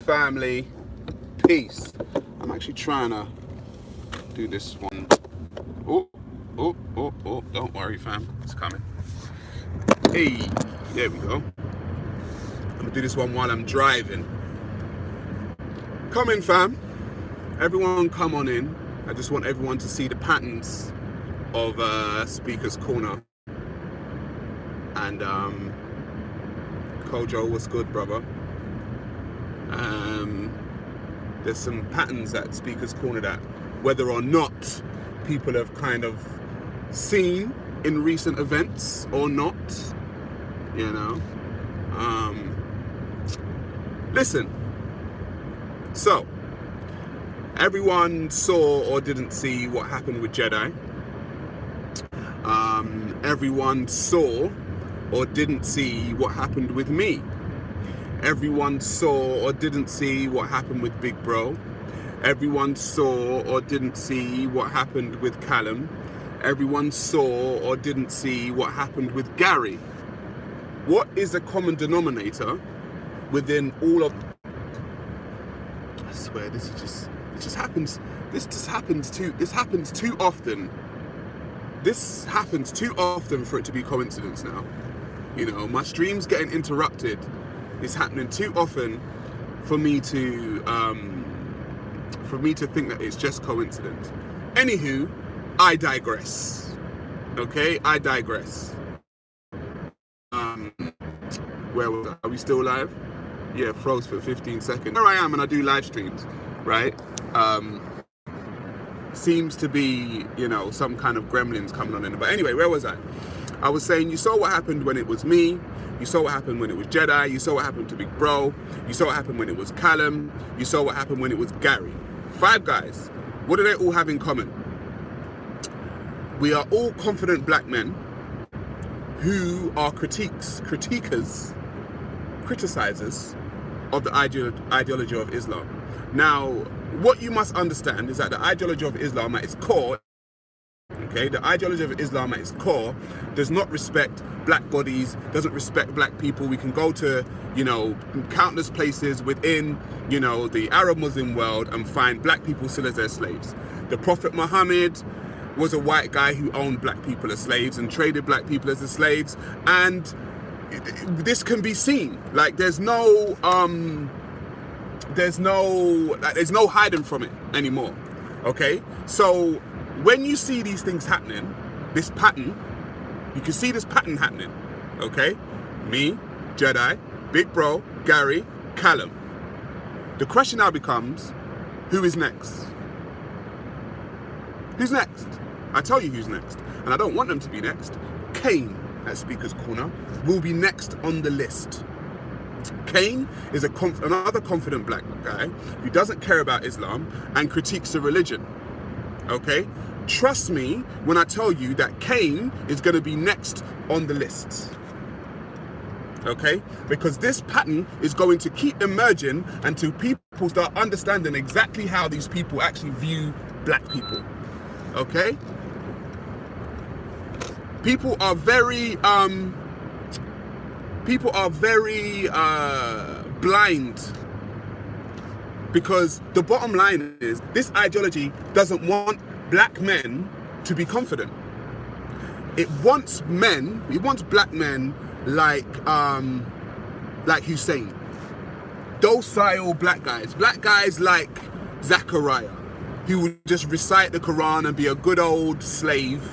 Family, peace. I'm actually trying to do this one. Oh, don't worry, fam. It's coming. Hey, there we go. I'm gonna do this one while I'm driving. Come in, fam. Everyone come on in. I just want everyone to see the patterns of Speaker's Corner. And Kojo, what's good, brother? There's some patterns at Speaker's Corner that whether or not people have kind of seen in recent events or not, you know. Listen, so everyone saw or didn't see what happened with Jedi. Everyone saw or didn't see what happened with me. Everyone saw or didn't see what happened with Big Bro. Everyone saw or didn't see what happened with Callum. Everyone saw or didn't see what happened with Gary. What is the common denominator within all of... I swear, this happens too often. This happens too often for it to be coincidence now. You know, my stream's getting interrupted. It's happening too often for me to think that it's just coincidence. Anywho, I digress. Okay, I digress. Where was I? Are we still live? Yeah, froze for 15 seconds. Here I am and I do live streams, right? Seems to be, you know, some kind of gremlins coming on in. But anyway, where was I? I was saying you saw what happened when it was me. You saw what happened when it was Jedi. You saw what happened to Big Bro. You saw what happened when it was Callum. You saw what happened when it was Gary. 5 guys. What do they all have in common? We are all confident black men who are criticizers of the ideology of Islam. Now, what you must understand is that the ideology of Islam at its core, okay, the ideology of Islam at its core does not respect black bodies, doesn't respect black people. We can go to, you know, countless places within, you know, the Arab Muslim world and find black people still as their slaves. The Prophet Muhammad was a white guy who owned black people as slaves and traded black people as slaves, and this can be seen. Like there's no hiding from it anymore. Okay, so when you see these things happening, this pattern, you can see this pattern happening. Okay, me, Jedi, Big Bro, Gary, Callum. The question now becomes, who is next? Who's next? I tell you who's next, and I don't want them to be next. Kane at Speaker's Corner will be next on the list. Kane is another confident black guy who doesn't care about Islam and critiques the religion. Okay? Trust me when I tell you that Kane is going to be next on the list. Okay? Because this pattern is going to keep emerging until people start understanding exactly how these people actually view black people. Okay? People are very blind, because the bottom line is this ideology doesn't want black men to be confident. It wants black men like Hussein, docile black guys like Zachariah, who would just recite the Quran and be a good old slave.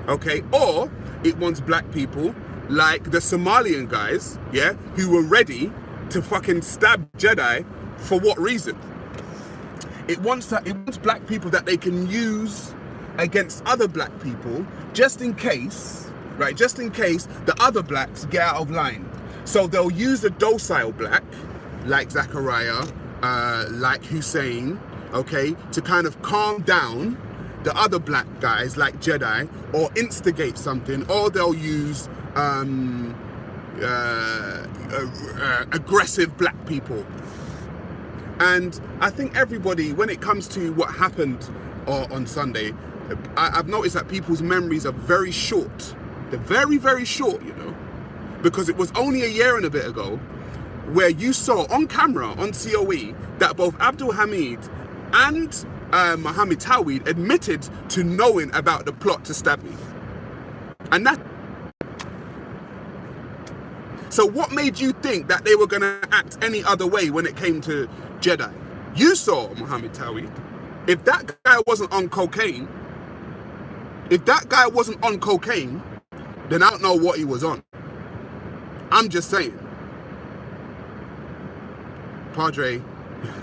Okay, or it wants black people like the Somalian guys, yeah, who were ready to fucking stab Jedi for what reason? It wants black people that they can use against other black people just in case, right? Just in case the other blacks get out of line. So they'll use a docile black like Zachariah, like Hussein, okay, to kind of calm down the other black guys like Jedi, or instigate something, or they'll use aggressive black people. And I think everybody, when it comes to what happened on Sunday, I've noticed that people's memories are very short. They're very, very short, you know, because it was only a year and a bit ago where you saw on camera, on COE, that both Abdul Hamid and Mohammed Tawhid admitted to knowing about the plot to stab me. And that... So what made you think that they were going to act any other way when it came to Jedi? You saw Mohammed Tawhid. If that guy wasn't on cocaine, then I don't know what he was on. I'm just saying. Padre,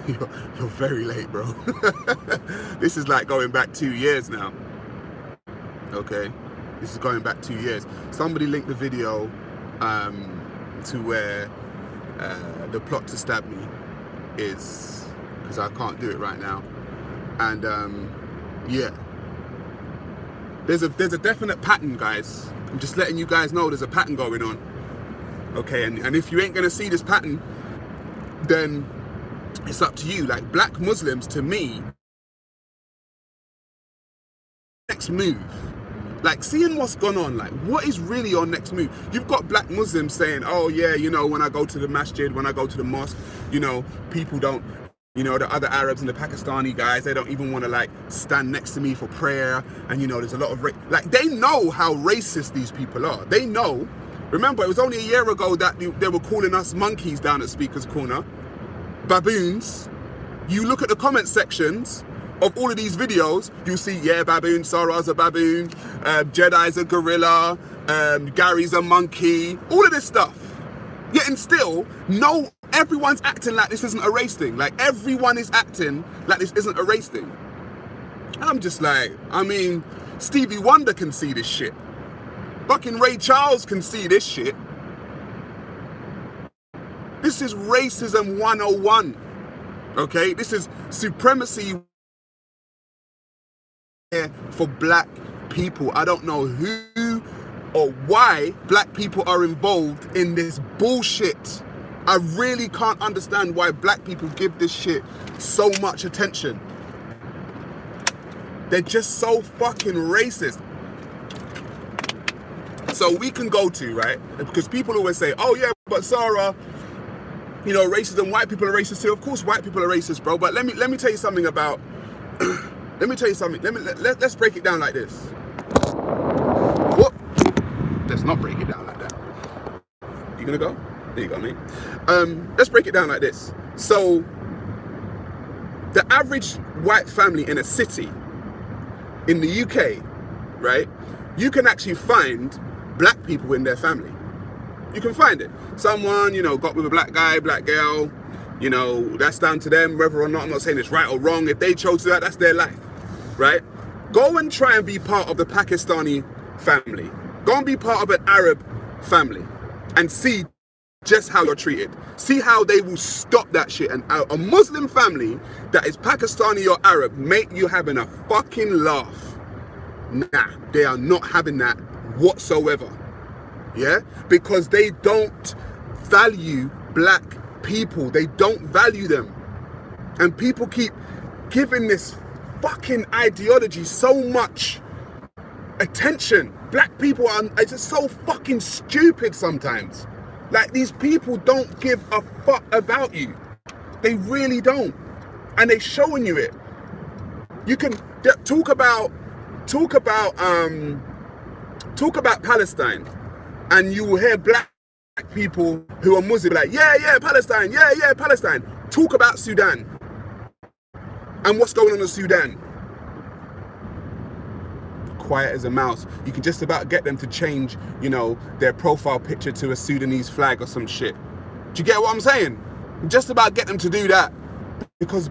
you're very late, bro. This is like going back 2 years now. Okay? This is going back 2 years. Somebody linked the video to where the plot to stab me is, because I can't do it right now. And yeah, there's a definite pattern, guys. I'm just letting you guys know there's a pattern going on. Okay, and if you ain't gonna see this pattern, then it's up to you. Like, black Muslims, to me, next move. Like, seeing what's gone on, like, what is really your next move? You've got black Muslims saying, oh yeah, you know, when I go to the masjid, when I go to the mosque, you know, people don't, you know, the other Arabs and the Pakistani guys, they don't even want to, like, stand next to me for prayer. And, you know, there's a lot of, like, they know how racist these people are. They know. Remember, it was only a year ago that they were calling us monkeys down at Speaker's Corner. Baboons. You look at the comment sections of all of these videos, you'll see, yeah, baboon, Sarah's a baboon, Jedi's a gorilla, Gary's a monkey, all of this stuff. Yet and still, no, everyone's acting like this isn't a race thing. Like, everyone is acting like this isn't a race thing. I'm just like, I mean, Stevie Wonder can see this shit. Fucking Ray Charles can see this shit. This is racism 101. Okay? This is supremacy for black people. I don't know who or why black people are involved in this bullshit. I really can't understand why black people give this shit so much attention. They're just so fucking racist. So we can go to, right? Because people always say, oh yeah, but Sarah, you know, racism, white people are racist too. Of course white people are racist, bro. But let me tell you something about let me tell you something. Let's break it down like this. Whoop. Let's not break it down like that. You gonna go? There you go, mate. Let's break it down like this. So the average white family in a city in the UK, right? You can actually find black people in their family. You can find it. Someone, you know, got with a black guy, black girl, you know, that's down to them, whether or not, I'm not saying it's right or wrong. If they chose that, that's their life, right? Go and try and be part of the Pakistani family. Go and be part of an Arab family and see just how you're treated. See how they will stop that shit. And a Muslim family that is Pakistani or Arab make you having a fucking laugh. Nah, they are not having that whatsoever. Yeah? Because they don't value black people. They don't value them. And people keep giving this fucking ideology so much attention. Black people are just so fucking stupid sometimes. Like, these people don't give a fuck about you. They really don't. And they're showing you it. You can talk about Palestine, and you will hear black people who are Muslim like, yeah, Palestine, yeah, Palestine. Talk about Sudan and what's going on in Sudan. Quiet as a mouse. You can just about get them to change, you know, their profile picture to a Sudanese flag or some shit. Do you get what I'm saying? Just about get them to do that. Because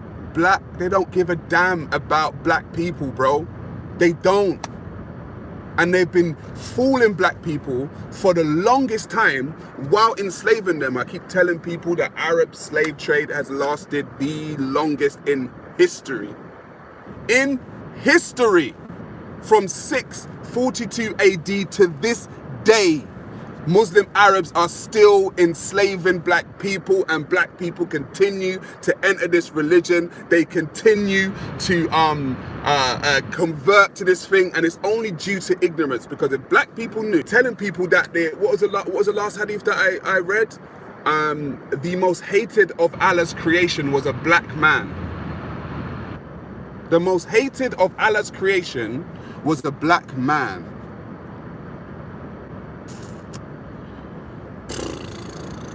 they don't give a damn about black people, bro. They don't. And they've been fooling black people for the longest time while enslaving them. I keep telling people that Arab slave trade has lasted the longest in history. In history. From 642 AD to this day, Muslim Arabs are still enslaving black people, and black people continue to enter this religion. They continue to convert to this thing, and it's only due to ignorance. Because if black people knew, telling people that what was the last hadith that I read? the most hated of Allah's creation was a black man. The most hated of Allah's creation was a black man.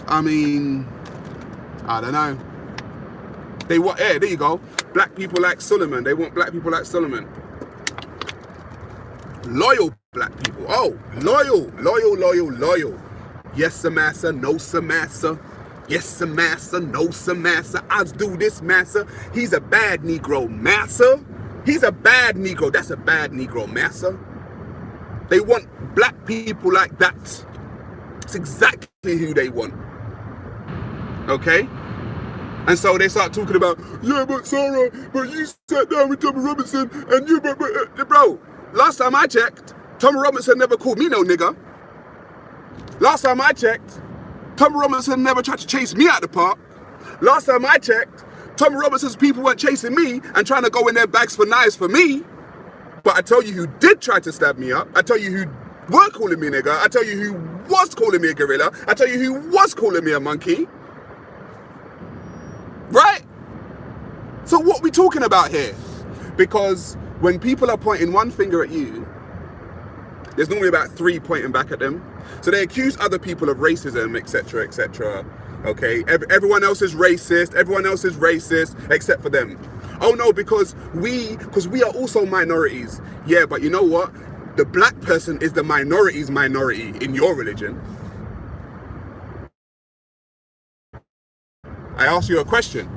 I mean, I don't know. They want, there you go. Black people like Solomon. They want black people like Solomon. Loyal black people. Oh, loyal. Yes, sir, massa. No, sir, massa. Yes, sir, massa. No, sir, massa. I do this, massa. He's a bad Negro, massa. He's a bad Negro. That's a bad Negro, massa. They want black people like that. It's exactly who they want. Okay? And so they start talking about, yeah, but Sarah, but you sat down with Tommy Robinson and you, bro, last time I checked, Tommy Robinson never called me no nigger. Last time I checked, Tommy Robinson never tried to chase me out the park. Last time I checked, Tommy Robinson's people weren't chasing me and trying to go in their bags for knives for me. But I tell you who did try to stab me up. I tell you who were calling me a nigger. I tell you who was calling me a gorilla. I tell you who was calling me a monkey. Right? So what are we talking about here? Because when people are pointing one finger at you, there's normally about 3 pointing back at them. So they accuse other people of racism, etc., etc. Okay, everyone else is racist. Everyone else is racist except for them. Oh no, because we are also minorities. Yeah, but you know what? The black person is the minority's minority in your religion. I ask you a question.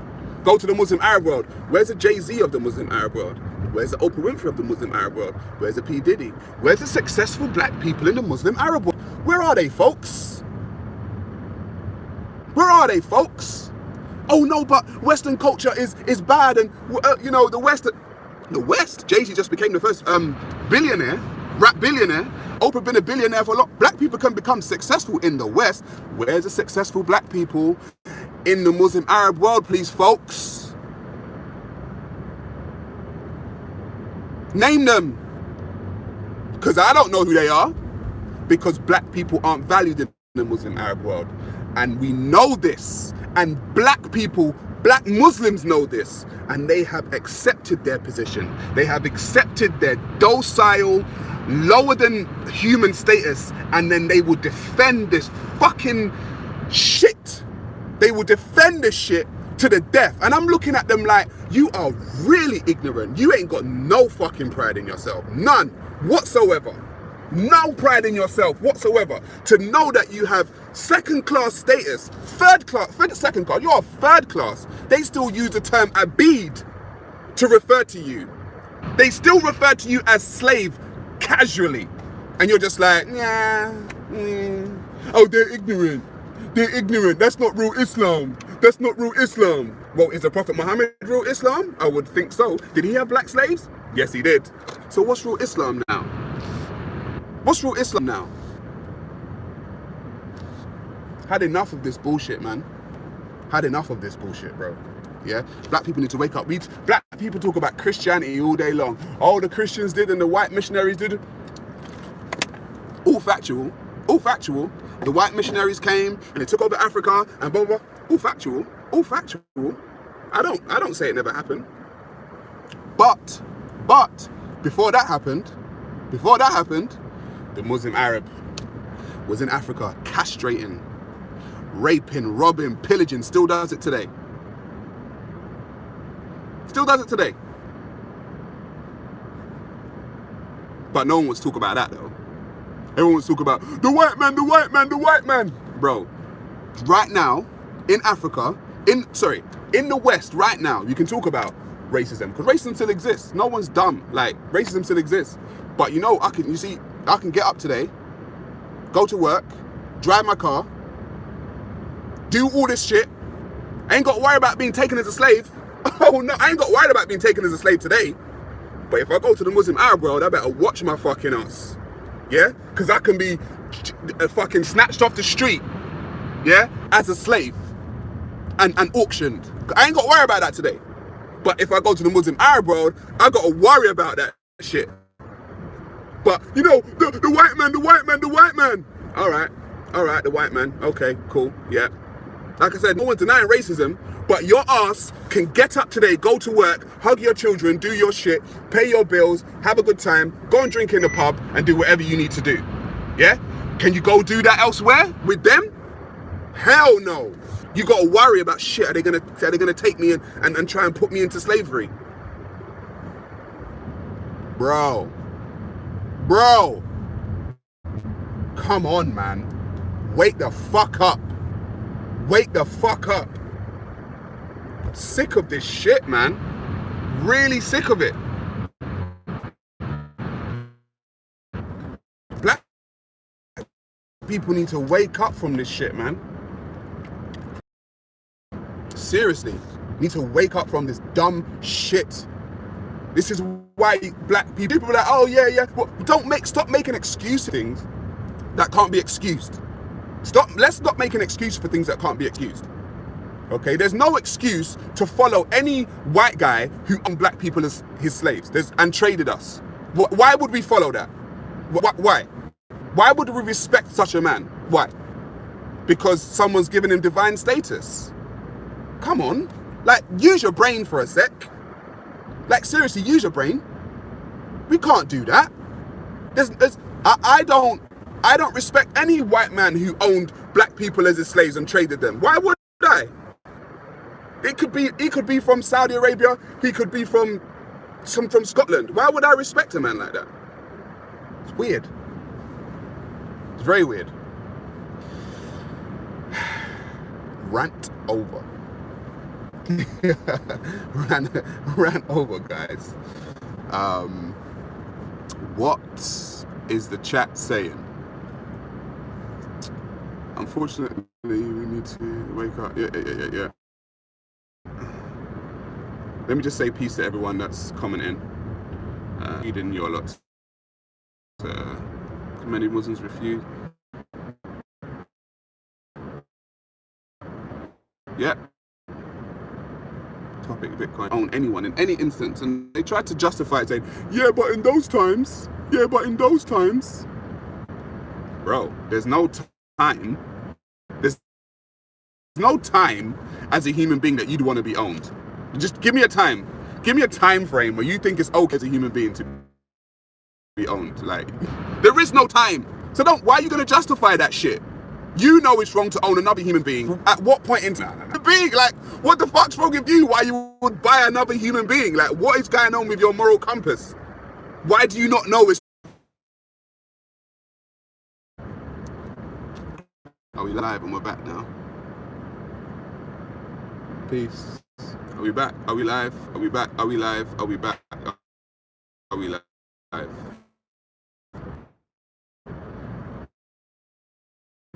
Go to the Muslim Arab world. Where's the Jay-Z of the Muslim Arab world? Where's the Oprah Winfrey of the Muslim Arab world? Where's the P. Diddy? Where's the successful black people in the Muslim Arab world? Where are they, folks? Where are they, folks? Oh no, but Western culture is bad, and you know, the West, Jay-Z just became the first billionaire, rap billionaire. Oprah been a billionaire for a lot. Black people can become successful in the West. Where's the successful black people in the Muslim Arab world, please, folks? Name them. Because I don't know who they are. Because black people aren't valued in the Muslim Arab world. And we know this. And black people, black Muslims know this. And they have accepted their position. They have accepted their docile, lower than human status. And then they will defend this fucking shit. They will defend this shit to the death. And I'm looking at them like, you are really ignorant. You ain't got no fucking pride in yourself. None whatsoever. No pride in yourself whatsoever. To know that you have second class status, second class, you're third class. They still use the term abid to refer to you. They still refer to you as slave casually. And you're just like, yeah, oh, they're ignorant. They're ignorant. That's not real Islam. That's not real Islam. Well, is the Prophet Muhammad real Islam? I would think so. Did he have black slaves? Yes, he did. So what's real Islam now? What's real Islam now? Had enough of this bullshit, man. Had enough of this bullshit, bro. Yeah? Black people need to wake up. Black people talk about Christianity all day long. Oh, the Christians did and the white missionaries did. All factual. All factual. The white missionaries came and they took over Africa and blah, blah, blah. All factual. All factual. I don't say it never happened. But, before that happened, the Muslim Arab was in Africa castrating, raping, robbing, pillaging, still does it today. Still does it today. But no one wants to talk about that though. Everyone wants to talk about the white man, the white man, the white man. Bro, right now, in Africa, in the West right now, you can talk about racism. Because racism still exists. No one's dumb. Like, racism still exists. But you know, I can get up today, go to work, drive my car, do all this shit. I ain't got to worry about being taken as a slave. Oh no, I ain't got to worry about being taken as a slave today. But if I go to the Muslim Arab world, I better watch my fucking ass. Yeah? Because I can be fucking snatched off the street, yeah, as a slave and auctioned. I ain't got to worry about that today. But if I go to the Muslim Arab world, I got to worry about that shit. But, you know, the white man, the white man, the white man. All right, the white man. Okay, cool, yeah. Like I said, no one's denying racism, but your ass can get up today, go to work, hug your children, do your shit, pay your bills, have a good time, go and drink in the pub, and do whatever you need to do. Yeah? Can you go do that elsewhere with them? Hell no. You got to worry about shit. Are they gonna take me and try and put me into slavery? Bro. Come on, man. Wake the fuck up. Wake the fuck up. Sick of this shit, man. Really sick of it. Black people need to wake up from this shit, man. Seriously. Need to wake up from this dumb shit. This is why black people are like, oh yeah. Well, stop making excuse things that can't be excused. Let's not make an excuse for things that can't be excused. Okay, there's no excuse to follow any white guy who owned black people as his slaves and traded us. Why would we follow that? Why? Why would we respect such a man? Why? Because someone's given him divine status. Come on, like, use your brain for a sec. Like, seriously, use your brain. We can't do that. I don't respect any white man who owned black people as his slaves and traded them. Why would I? He could be from Saudi Arabia. He could be from Scotland. Why would I respect a man like that? It's weird. It's very weird. Rant over. Rant over, guys. What is the chat saying? Unfortunately, we need to wake up. Yeah. Let me just say peace to everyone that's commenting. Reading your lot. Many Muslims refuse. Yeah. Topic Bitcoin own anyone in any instance, and they tried to justify it saying, yeah, but in those times. Bro, there's no time. There's no time as a human being that you'd want to be owned. Just give me a time. Give me a time frame where you think it's okay as a human being to be owned. Like, there is no time. So why are you going to justify that shit? You know it's wrong to own another human being. At what point in time? The being, like, what the fuck's wrong with you? Why you would buy another human being? Like, what is going on with your moral compass? Why do you not know it's... Are we live and we're back now? Peace. Are we back? Are we live? Are we back? Are we live? Are we back? Are we live? I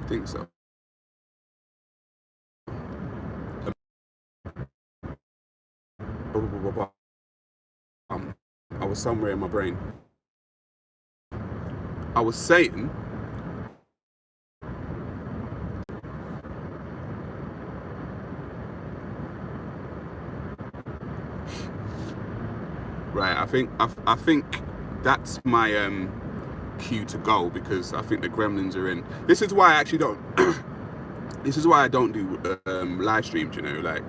think so. I was somewhere in my brain. I was saying, right, I think that's my cue to go, because I think the gremlins are in. This is why I actually don't this is why I don't do live streams, you know, like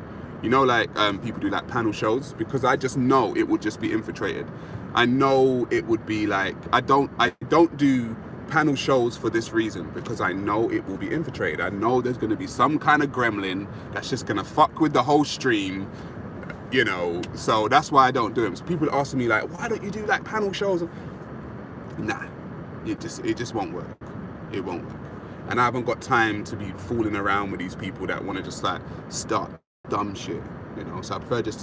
people do like panel shows, because I just know it would just be infiltrated. I know it would be like, I don't do panel shows for this reason, because I know it will be infiltrated. I know there's going to be some kind of gremlin that's just going to fuck with the whole stream, you know, so that's why I don't do them. So people ask me like, why don't you do like panel shows? Nah, it just won't work. It won't work. And I haven't got time to be fooling around with these people that want to just like start dumb shit, you know. So I prefer just to be